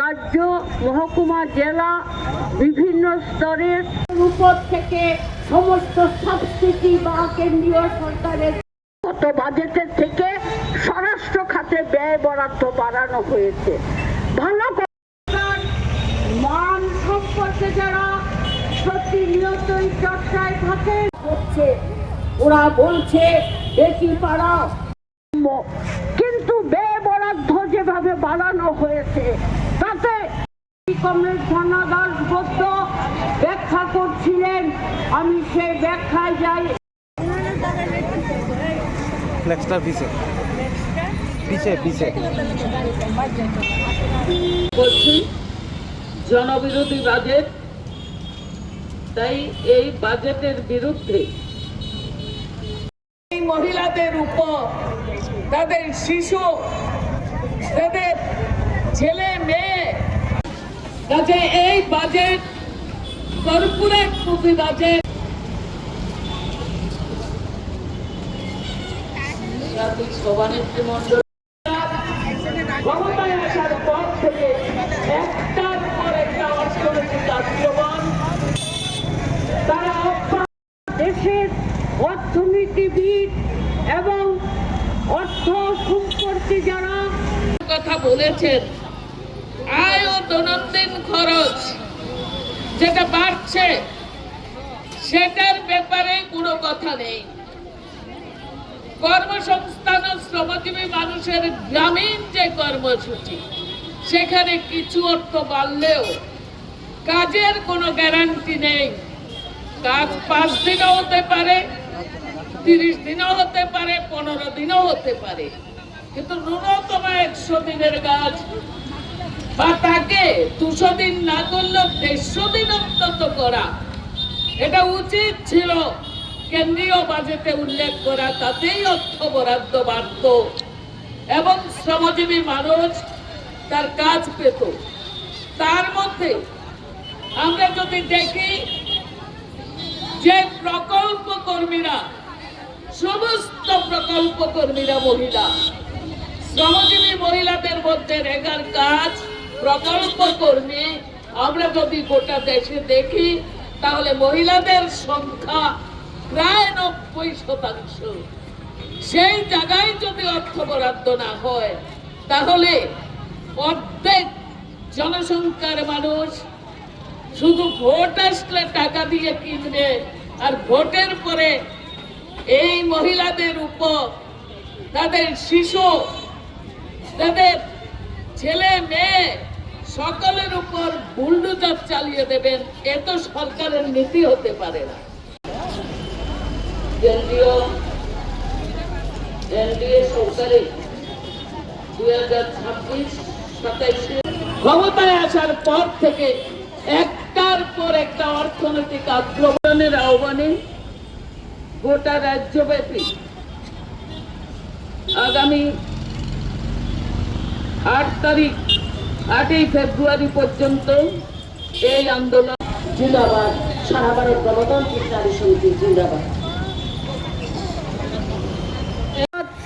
রাজ্য, মহকুমা, জেলা বিভিন্ন স্তরের উপর থেকে সমস্ত সাবসিডি বা কেন্দ্রীয় সরকারের গত বাজেটের থেকে স্বরাষ্ট্র খাতে ব্যয় বরাদ্দ বাড়ানো হয়েছে। ভালো মান সম্পর্কে যারা প্রতিনিয়তই চর্চায় থাকে হচ্ছে, ওরা বলছে বেশি পাড়া, কিন্তু ব্যয় বরাদ্দ যেভাবে বাড়ানো হয়েছে তাতে কমরেড ঝর্ণা দাস গদ্য ব্যাখ্যা করছিলেন। আমি সেই ব্যাখ্যায় যাই। বলছি জনবিরোধী বাজেট, তাই এই বাজেটের বিরুদ্ধে মহিলাদের উপর, তাদের শিশু, তাদের ছেলে মেয়ে, কাজে এই বাজেট কর্পোরেট মুখী বাজেট। সভানেত্রী মন্ডল ক্ষমতায় আসার পর থেকে একটার পর একটা অর্থনৈতিক কার্যক্রম তারা দেশের অর্থনীতিবিদ এবং অর্থ সম্পর্কে যারা কথা বলেছেন, আয় ও দৈনন্দিন খরচ যেটা বাড়ছে সেটার ব্যাপারে কোনো কথা নেই। কর্মসংস্থান ও শ্রমজীবী মানুষের গ্রামীণ যে কর্মসূচি, সেখানে কিছু অর্থ বাড়লেও কাজের কোনো গ্যারান্টি নেই। কাজ 5 দিনও হতে পারে, 30 দিনও হতে পারে, 15 দিনও হতে পারে, কিন্তু ন্যূনতম 100 দিনের কাজ বা তাকে 200 দিন না করলেও 150 দিন অন্তত করা, এটা উচিত ছিল কেন্দ্রীয় বাজেটে উল্লেখ করা। তাতেই অর্থ বরাদ্দ বাড়ত এবং শ্রমজীবী মানুষ তার কাজ পেত। তার মধ্যে আমরা যদি দেখি যে প্রকল্প কর্মীরা, সমস্ত প্রকল্প কর্মীরা মহিলা, শ্রমজীবী মহিলাদের মধ্যে রেগার কাজ প্রকল্প কর্মী আমরা যদি গোটা দেশে দেখি তাহলে মহিলাদের সংখ্যা প্রায় 90%। সেই জায়গায় যদি অর্থ বরাদ্দ না হয় তাহলে অর্ধেক জনসংখ্যার মানুষ শুধু ভোট আসলে টাকা দিয়ে কিনবে, আর ভোটের পরে এই মহিলাদের উপর, তাদের শিশু, তাদের ছেলে মেয়ে সকলের উপর বুলডোজার চালিয়ে দেবেন। এ তো সরকারের নীতি হতে পারে না। এনডিএ সরকারে 2026-27 ক্ষমতায় আসার পর থেকে একটার পর একটা অর্থনৈতিক আগ্রহণের আহ্বানে গোটা রাজ্যব্যাপী আগামী 8 ফেব্রুয়ারি পর্যন্ত এই আন্দোলন। জিন্দাবাদ। সারা ভারত গণতান্ত্রিক নারী সমিতি জিন্দাবাদ।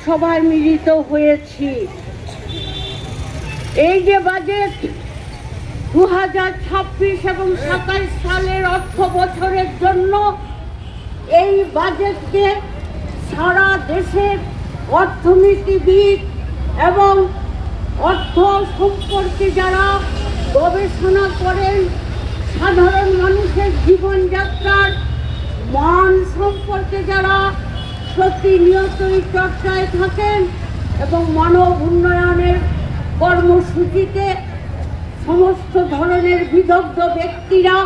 সবাই মিলিত হয়েছি এই যে বাজেট 2026 এবং 27 সালের অর্থ বছরের জন্য, এই বাজেটকে সারা দেশের অর্থনীতিবিদ এবং অর্থ সম্পর্কে যারা গবেষণা করেন, সাধারণ মানুষের জীবনযাত্রার মান সম্পর্কে যারা প্রতিনিয়তই চর্চায় থাকেন এবং মানব উন্নয়নের কর্মসূচিতে সমস্ত ধরনের বিদগ্ধ ব্যক্তিরা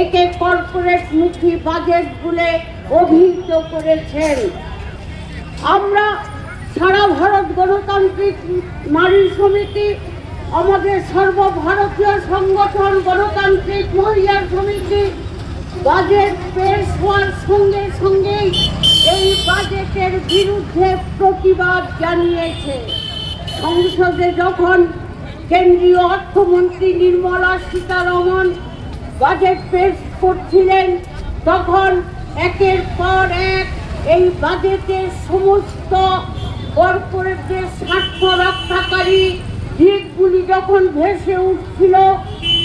একে কর্পোরেট মুখী বাজেট বলে অভিহিত করেছেন। আমরা সারা ভারত গণতান্ত্রিক নারী সমিতি, আমাদের সর্বভারতীয় সংগঠন গণতান্ত্রিক মহিলা সমিতি বাজেট পেশ হওয়ার সঙ্গে সঙ্গেই এই বাজেটের বিরুদ্ধে প্রতিবাদ জানিয়েছে। সংসদে যখন কেন্দ্রীয় অর্থমন্ত্রী নির্মলা সীতারমণ বাজেট পেশ করছিলেন, তখন একের পর এক এই বাজেটের সমস্ত কর্পোরেটের স্বার্থ রক্ষাকারী দিকগুলি যখন ভেসে উঠছিল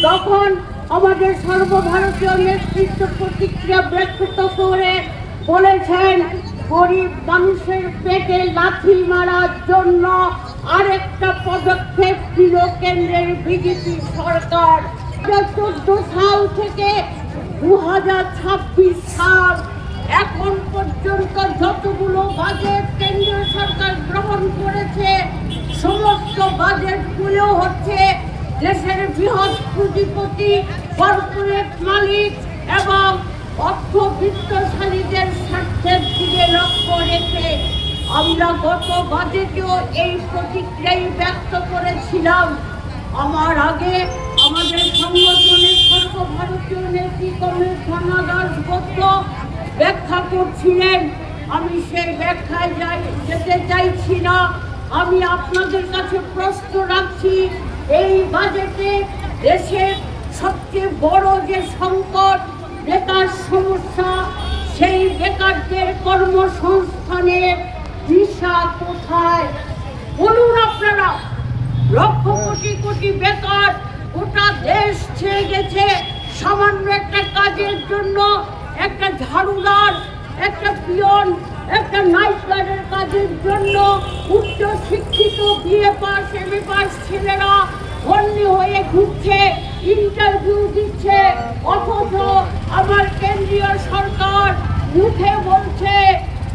তখন আমাদের সর্বভারতীয় নেতৃত্ব প্রতিক্রিয়া ব্যক্ত করে বলেছেন গরিব মানুষের পেটে লাথি মারার জন্য আরেকটা পদক্ষেপ নিল কেন্দ্রের বিজেপি সরকার। 2014 সাল থেকে 2026 সাল এখন পর্যন্ত যতগুলো বাজেট কেন্দ্রীয় সরকার গ্রহণ করেছে সমস্ত বাজেটগুলো হচ্ছে দেশের বৃহৎ পুঁজিপতি, কর্পোরেট মালিক এবং অর্থবিত্তশালীদের স্বার্থের দিকে লক্ষ্য রেখে। আমরা গত বাজেটেও এই প্রতিক্রিয়াই ব্যক্ত করেছিলাম। আমার আগে আমাদের সংগঠনের সর্বভারতীয় নেতৃত্বে ধর্মা দাশগুপ্ত ব্যাখ্যা করছিলেন। আমি সেই ব্যাখ্যায় যেতে চাইছি না। আমি আপনাদের কাছে প্রশ্ন রাখছি, এই বাজেটে দেশের সবচেয়ে বড় যে সংকট, বেকার সমস্যা, সেই বেকারদের কর্মসংস্থানের দিশা কোথায়? বলুন আপনারা। লক্ষ কোটি কোটি বেকার গোটা দেশ ছেড়ে গেছে সামান্য একটা কাজের জন্য। একটা ঝাড়ুদার, একটা পিয়ন, একটা নাইট গার্ডের কাজের জন্য উচ্চ শিক্ষিত বিএ পাস এমএ পাস ছেলেরা বন্দি হয়ে ঘুরছে, ইন্টারভিউ দিচ্ছে। অথচ আমার কেন্দ্রীয় সরকার মুখে বলছে